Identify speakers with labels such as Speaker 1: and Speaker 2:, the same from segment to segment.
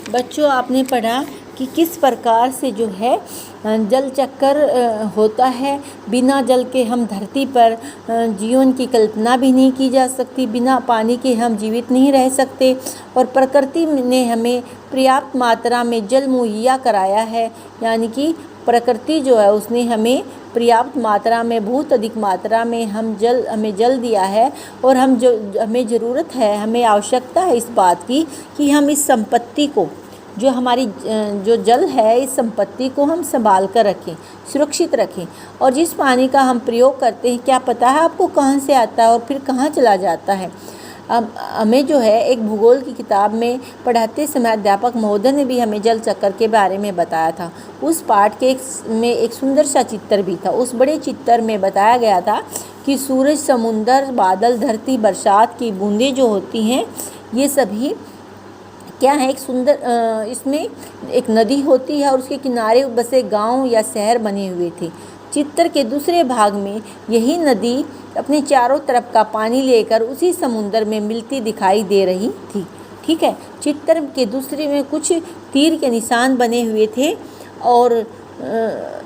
Speaker 1: बच्चों, आपने पढ़ा कि किस प्रकार से जो है जल चक्कर होता है। बिना जल के हम धरती पर जीवन की कल्पना भी नहीं की जा सकती। बिना पानी के हम जीवित नहीं रह सकते। और प्रकृति ने हमें पर्याप्त मात्रा में जल मुहैया कराया है, यानी कि प्रकृति जो है उसने हमें पर्याप्त मात्रा में, बहुत अधिक मात्रा में हमें जल दिया है। और हमें ज़रूरत है, हमें आवश्यकता है इस बात की कि हम इस संपत्ति को, जो हमारी जो जल है, इस संपत्ति को हम संभाल कर रखें, सुरक्षित रखें। और जिस पानी का हम प्रयोग करते हैं, क्या पता है आपको कहाँ से आता है और फिर कहाँ चला जाता है। अब हमें जो है एक भूगोल की किताब में पढ़ाते समय अध्यापक महोदय ने भी हमें जल चक्र के बारे में बताया था। उस पाठ के में एक सुंदर सा चित्र भी था। उस बड़े चित्र में बताया गया था कि सूरज, समुंदर, बादल, धरती, बरसात की बूंदें जो होती हैं, ये सभी क्या है, एक सुंदर इसमें एक नदी होती है और उसके किनारे बसे गांव या शहर बने हुए थे। चित्र के दूसरे भाग में यही नदी अपने चारों तरफ का पानी लेकर उसी समुंदर में मिलती दिखाई दे रही थी। ठीक है, चित्र के दूसरे में कुछ तीर के निशान बने हुए थे और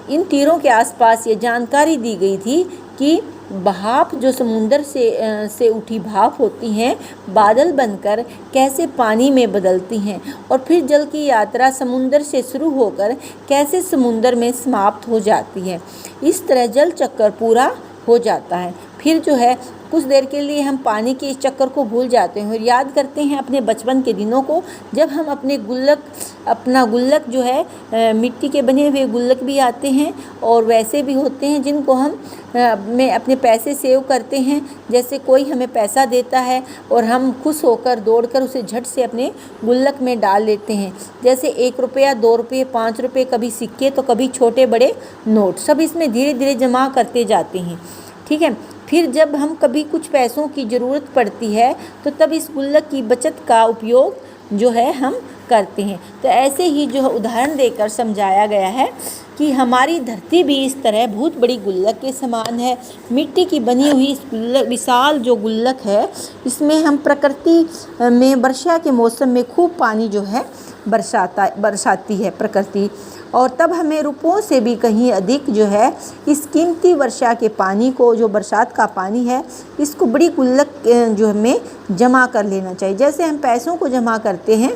Speaker 1: इन तीरों के आसपास ये जानकारी दी गई थी कि भाप, जो समुंदर से उठी भाप होती हैं, बादल बनकर कैसे पानी में बदलती हैं और फिर जल की यात्रा समुंदर से शुरू होकर कैसे समुंदर में समाप्त हो जाती है। इस तरह जल चक्कर पूरा हो जाता है। फिर जो है कुछ देर के लिए हम पानी के इस चक्कर को भूल जाते हैं और याद करते हैं अपने बचपन के दिनों को, जब हम अपना गुल्लक जो है, मिट्टी के बने हुए गुल्लक भी आते हैं और वैसे भी होते हैं जिनको हम अपने पैसे सेव करते हैं। जैसे कोई हमें पैसा देता है और हम खुश होकर दौड़कर उसे झट से अपने गुल्लक में डाल लेते हैं। जैसे 1 रुपया, 2 रुपये, 5 रुपये, कभी सिक्के तो कभी छोटे बड़े नोट, सब इसमें धीरे धीरे जमा करते जाते हैं। ठीक है, फिर जब हम कभी कुछ पैसों की ज़रूरत पड़ती है तो तब इस गुल्लक की बचत का उपयोग जो है हम करते हैं। तो ऐसे ही जो उदाहरण देकर समझाया गया है कि हमारी धरती भी इस तरह बहुत बड़ी गुल्लक के समान है। मिट्टी की बनी हुई इस विशाल जो गुल्लक है, इसमें हम प्रकृति में वर्षा के मौसम में खूब पानी जो है बरसाती है प्रकृति, और तब हमें रुपयों से भी कहीं अधिक जो है इस कीमती वर्षा के पानी को, जो बरसात का पानी है, इसको बड़ी गुल्लक जो हमें जमा कर लेना चाहिए। जैसे हम पैसों को जमा करते हैं,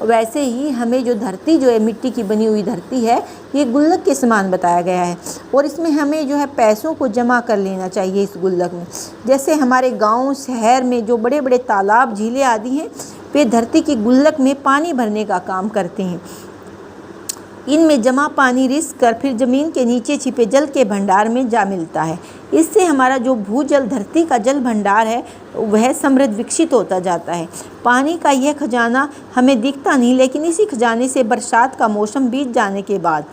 Speaker 1: वैसे ही हमें जो धरती जो है, मिट्टी की बनी हुई धरती है, ये गुल्लक के समान बताया गया है और इसमें हमें जो है पैसों को जमा कर लेना चाहिए इस गुल्लक में। जैसे हमारे गांव शहर में जो बड़े बड़े तालाब, झीलें आदि हैं, वे धरती की गुल्लक में पानी भरने का काम करते हैं। इनमें जमा पानी रिस कर फिर ज़मीन के नीचे छिपे जल के भंडार में जा मिलता है। इससे हमारा जो भूजल, धरती का जल भंडार है, वह समृद्ध विकसित होता जाता है। पानी का यह खजाना हमें दिखता नहीं, लेकिन इसी खजाने से बरसात का मौसम बीत जाने के बाद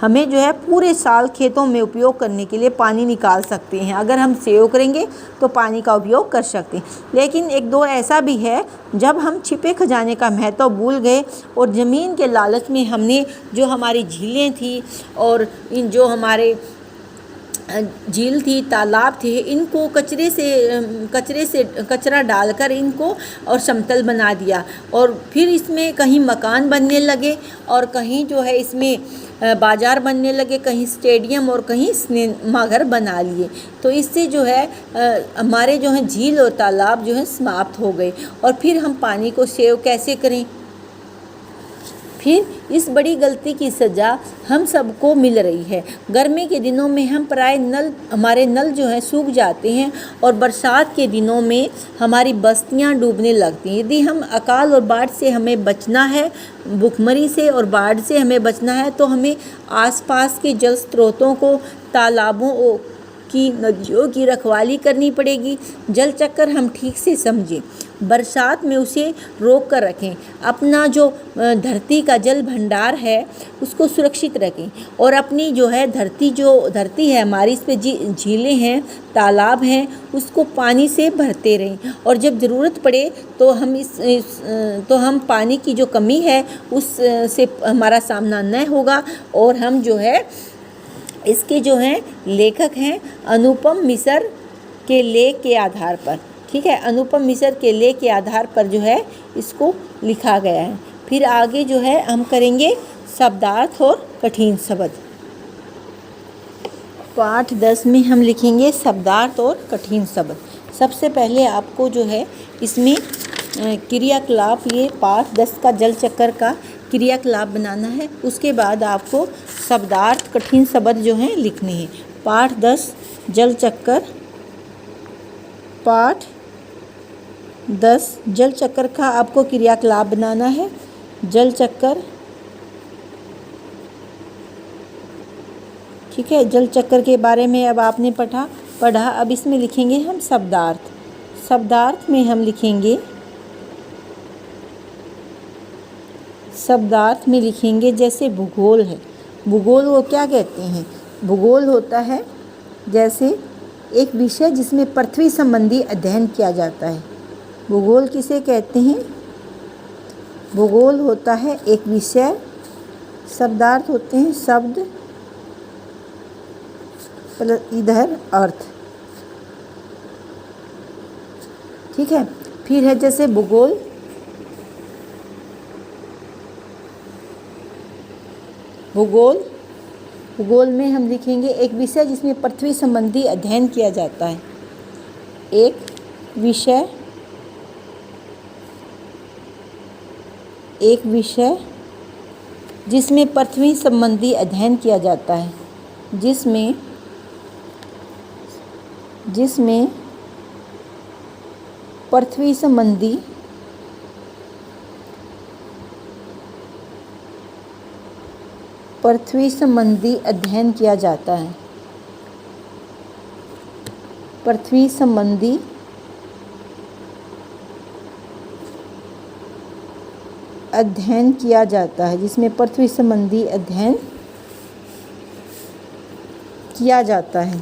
Speaker 1: हमें जो है पूरे साल खेतों में उपयोग करने के लिए पानी निकाल सकते हैं। अगर हम सेव करेंगे तो पानी का उपयोग कर सकते हैं। लेकिन एक दौर ऐसा भी है जब हम छिपे खजाने का महत्व भूल गए और ज़मीन के लालच में हमने जो हमारी झीलें थी और इन जो हमारे झील थी, तालाब थे, इनको कचरा डालकर इनको और समतल बना दिया और फिर इसमें कहीं मकान बनने लगे और कहीं जो है इसमें बाज़ार बनने लगे, कहीं स्टेडियम और कहीं सिनेमाघर बना लिए। तो इससे जो है हमारे जो है झील और तालाब जो है समाप्त हो गए। और फिर हम पानी को सेव कैसे करें? फिर इस बड़ी गलती की सज़ा हम सबको मिल रही है। गर्मी के दिनों में हम हमारे नल जो हैं सूख जाते हैं और बरसात के दिनों में हमारी बस्तियां डूबने लगती हैं। यदि हम अकाल और बाढ़ से हमें बचना है, भुखमरी से और बाढ़ से हमें बचना है, तो हमें आसपास के जल स्रोतों को, तालाबों की, नदियों की रखवाली करनी पड़ेगी। जल चक्कर हम ठीक से समझें, बरसात में उसे रोक कर रखें, अपना जो धरती का जल भंडार है उसको सुरक्षित रखें और अपनी जो है धरती है हमारी, इस पे झीलें हैं, तालाब हैं, उसको पानी से भरते रहें। और जब ज़रूरत पड़े तो हम पानी की जो कमी है उससे हमारा सामना न होगा। और हम जो है इसके जो हैं लेखक हैं अनुपम मिश्र के लेख के आधार पर, ठीक है, अनुपम मिश्र के लेख के आधार पर जो है इसको लिखा गया है। फिर आगे जो है हम करेंगे शब्दार्थ और कठिन शब्द। पाठ 10 में हम लिखेंगे शब्दार्थ और कठिन शब्द। सबसे पहले आपको जो है इसमें क्रियाकलाप, ये पाठ 10 का जल चक्कर का क्रियाकलाप बनाना है। उसके बाद आपको शब्दार्थ कठिन शब्द जो हैं लिखने हैं। पाठ 10 जल चक्कर, पाठ 10 जल चक्कर का आपको क्रियाकलाप बनाना है। जल चक्कर, ठीक है। जल चक्कर के बारे में अब आपने पढ़ा। अब इसमें लिखेंगे हम शब्दार्थ। शब्दार्थ में हम लिखेंगे, शब्दार्थ में लिखेंगे जैसे भूगोल है। भूगोल को क्या कहते हैं? भूगोल होता है जैसे एक विषय जिसमें पृथ्वी संबंधी अध्ययन किया जाता है। भूगोल किसे कहते हैं? भूगोल होता है एक विषय। शब्दार्थ होते हैं शब्द प्लस इधर अर्थ, ठीक है। फिर है जैसे भूगोल, भूगोल में हम लिखेंगे एक विषय जिसमें पृथ्वी संबंधी अध्ययन किया जाता है। एक विषय जिसमें पृथ्वी संबंधी अध्ययन किया जाता है, जिसमें पृथ्वी संबंधी अध्ययन किया जाता है। पृथ्वी संबंधी अध्ययन किया जाता है, जिसमें पृथ्वी संबंधी अध्ययन किया जाता है,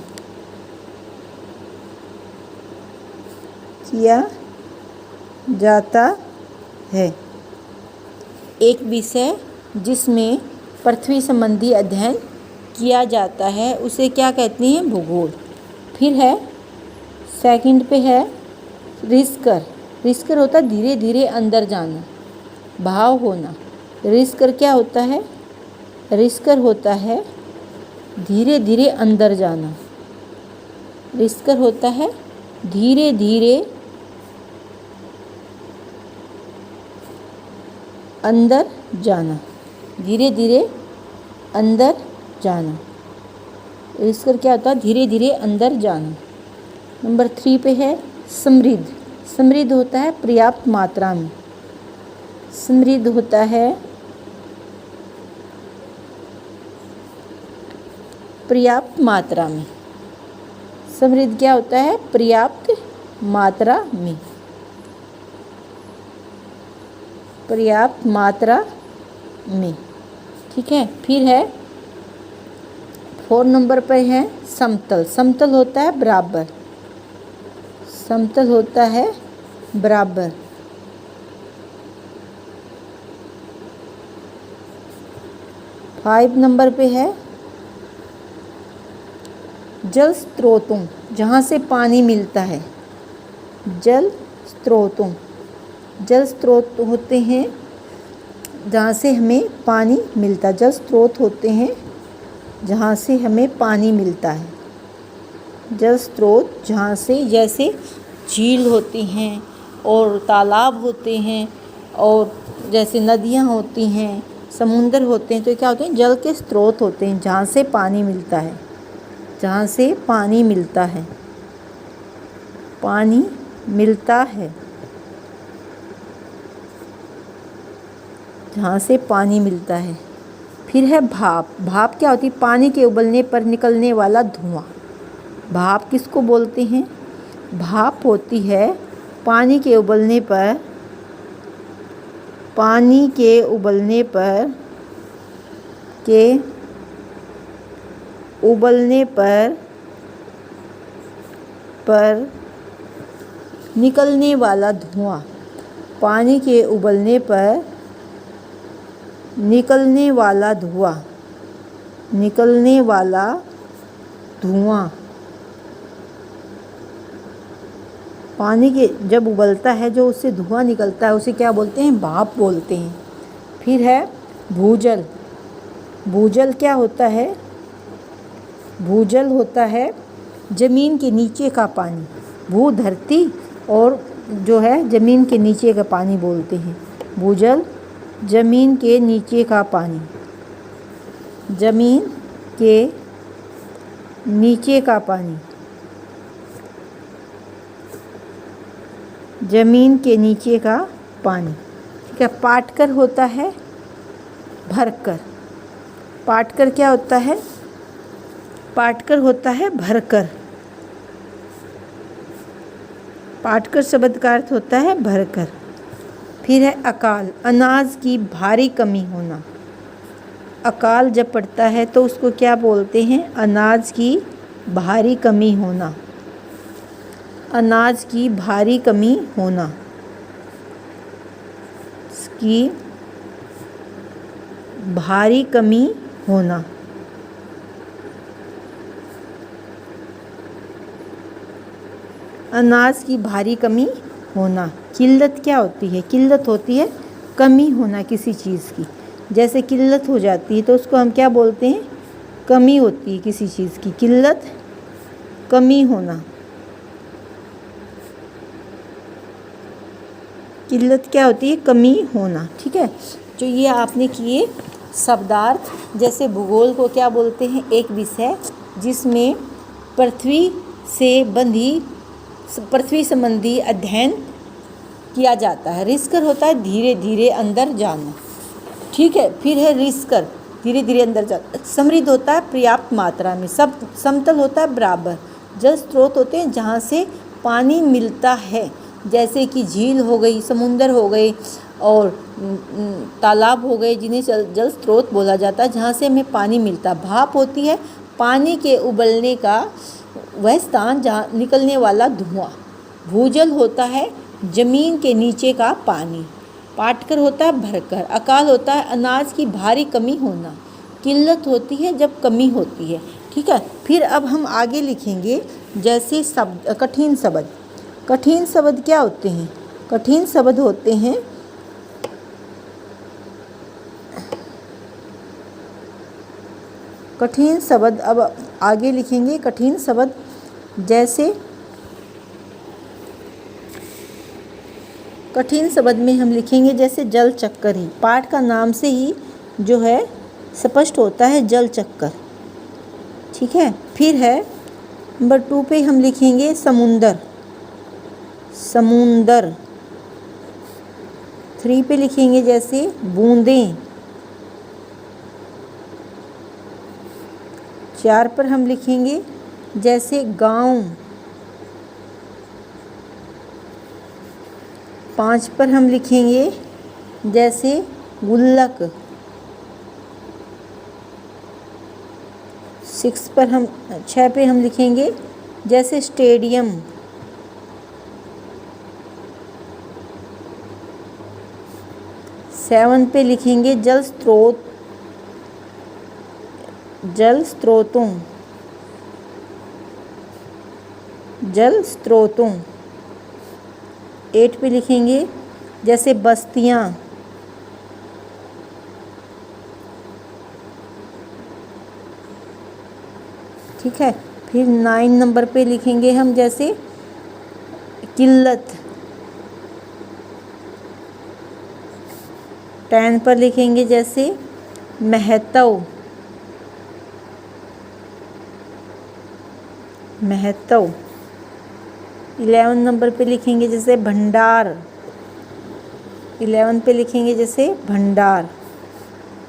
Speaker 1: एक विषय जिसमें पृथ्वी संबंधी अध्ययन किया जाता है उसे क्या कहते हैं? भूगोल। फिर है सेकंड पे है रिस्कर। रिस्कर होता है धीरे धीरे अंदर जाना, भाव होना। रिस्कर क्या होता है? रिस्कर होता है धीरे धीरे अंदर जाना। रिस्कर होता है धीरे धीरे अंदर जाना, धीरे धीरे अंदर जाना। रिस्कर क्या होता है? धीरे धीरे अंदर जाना। नंबर 3 पे है समृद्ध। समृद्ध होता है पर्याप्त मात्रा में। समृद्ध होता है पर्याप्त मात्रा में। समृद्ध क्या होता है? पर्याप्त मात्रा में। पर्याप्त मात्रा में, ठीक है। फिर है 4 नंबर पर है समतल। समतल होता है बराबर। समतल होता है बराबर। 5 नंबर पे है जल स्रोतों, जहाँ से पानी मिलता है। जल स्रोतों, जल स्रोत होते हैं जहाँ से हमें पानी मिलता है। जल स्रोत होते हैं जहाँ से हमें पानी मिलता है। जल स्रोत जहाँ से, जैसे झील होती हैं और तालाब होते हैं और जैसे नदियाँ होती हैं, समुंदर होते हैं, तो क्या होते हैं? जल के स्रोत होते हैं जहाँ से पानी मिलता है। जहाँ से पानी मिलता है, पानी मिलता है, जहाँ से पानी मिलता है। फिर है भाप। भाप क्या होती है? पानी के उबलने पर निकलने वाला धुआं। भाप किसको बोलते हैं? भाप होती है पानी के उबलने पर, पानी के उबलने पर निकलने वाला धुआं। पानी के उबलने पर निकलने वाला धुआं। निकलने वाला धुआं। पानी के जब उबलता है, जो उससे धुआं निकलता है, उसे क्या बोलते हैं? भाप बोलते हैं। फिर है भूजल। भूजल क्या होता है? भूजल होता है ज़मीन के नीचे का पानी। भू धरती और जो है ज़मीन के नीचे का पानी बोलते हैं। भूजल ज़मीन के नीचे का पानी, ज़मीन के नीचे का पानी, ज़मीन के नीचे का पानी। ठीक है। पाटकर होता है भरकर। पाटकर क्या होता है? पाटकर होता है भरकर। पाटकर शब्द का अर्थ होता है भरकर। फिर है अकाल, अनाज की भारी कमी होना। अकाल जब पड़ता है तो उसको क्या बोलते हैं? अनाज की भारी कमी होना। अनाज की भारी कमी होना, इसकी भारी कमी होना। अनाज की भारी कमी होना। किल्लत क्या होती है? किल्लत होती है कमी होना किसी चीज़ की। जैसे किल्लत हो जाती है तो उसको हम क्या बोलते हैं? कमी होती है किसी चीज़ की। किल्लत, कमी होना। किल्लत क्या होती है? कमी होना। ठीक है। जो ये आपने किए शब्दार्थ, जैसे भूगोल को क्या बोलते हैं? एक विषय जिसमें पृथ्वी संबंधी अध्ययन किया जाता है। रिस्कर होता है धीरे धीरे अंदर जाना। ठीक है। फिर है रिस्कर, धीरे धीरे अंदर जाना। समृद्ध होता है पर्याप्त मात्रा में। सब समतल होता है बराबर। जल स्रोत होते हैं जहाँ से पानी मिलता है, जैसे कि झील हो गई, समुंदर हो गए और तालाब हो गए, जिन्हें जल स्रोत बोला जाता है, जहाँ से हमें पानी मिलता है। भाप होती है पानी के उबलने का वह स्थान जहाँ निकलने वाला धुआं। भूजल होता है ज़मीन के नीचे का पानी। पाटकर होता है भरकर। अकाल होता है अनाज की भारी कमी होना। किल्लत होती है जब कमी होती है। ठीक है। फिर अब हम आगे लिखेंगे, जैसे शब्द, कठिन शब्द। कठिन शब्द क्या होते हैं? कठिन शब्द होते हैं कठिन शब्द। अब आगे लिखेंगे कठिन शब्द, जैसे कठिन शब्द में हम लिखेंगे जैसे जल चक्कर ही। पाठ का नाम से ही जो है स्पष्ट होता है जल चक्कर। ठीक है। फिर है नंबर 2 पे हम लिखेंगे समुंदर। समुंदर। 3 पे लिखेंगे जैसे बूंदें। 4 पर हम लिखेंगे जैसे गांव। 5 पर हम लिखेंगे जैसे गुल्लक। 6 पे हम लिखेंगे जैसे स्टेडियम। 7 पे लिखेंगे जल स्रोत, जल स्रोतों, जल स्रोतों। 8 पे लिखेंगे जैसे बस्तियाँ। ठीक है। फिर 9 नंबर पे लिखेंगे हम जैसे किल्लत। 10 पर लिखेंगे जैसे महत्व। महत्व। 11 नंबर पे लिखेंगे जैसे भंडार। 11 पे लिखेंगे जैसे भंडार।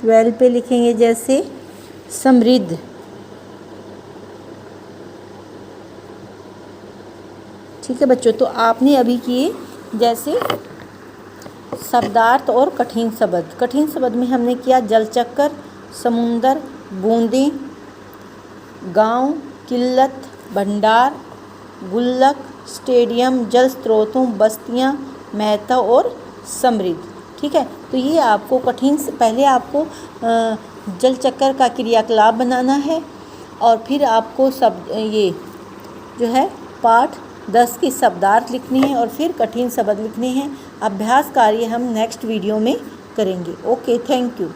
Speaker 1: 12 पे लिखेंगे जैसे समृद्ध। ठीक है बच्चों, तो आपने अभी किए जैसे शब्दार्थ और कठिन शब्द। कठिन शब्द में हमने किया जल चक्कर, समुंदर, बूंदें, गांव, किल्लत, भंडार, गुल्लक, स्टेडियम, जल स्रोतों, बस्तियां, महत्व और समृद्ध। ठीक है। तो ये आपको पहले आपको जल चक्कर का क्रियाकलाप बनाना है और फिर आपको ये जो है पाठ 10 की शब्दार्थ लिखनी है और फिर कठिन शब्द लिखने हैं। अभ्यास कार्य हम नेक्स्ट वीडियो में करेंगे। Okay, thank you.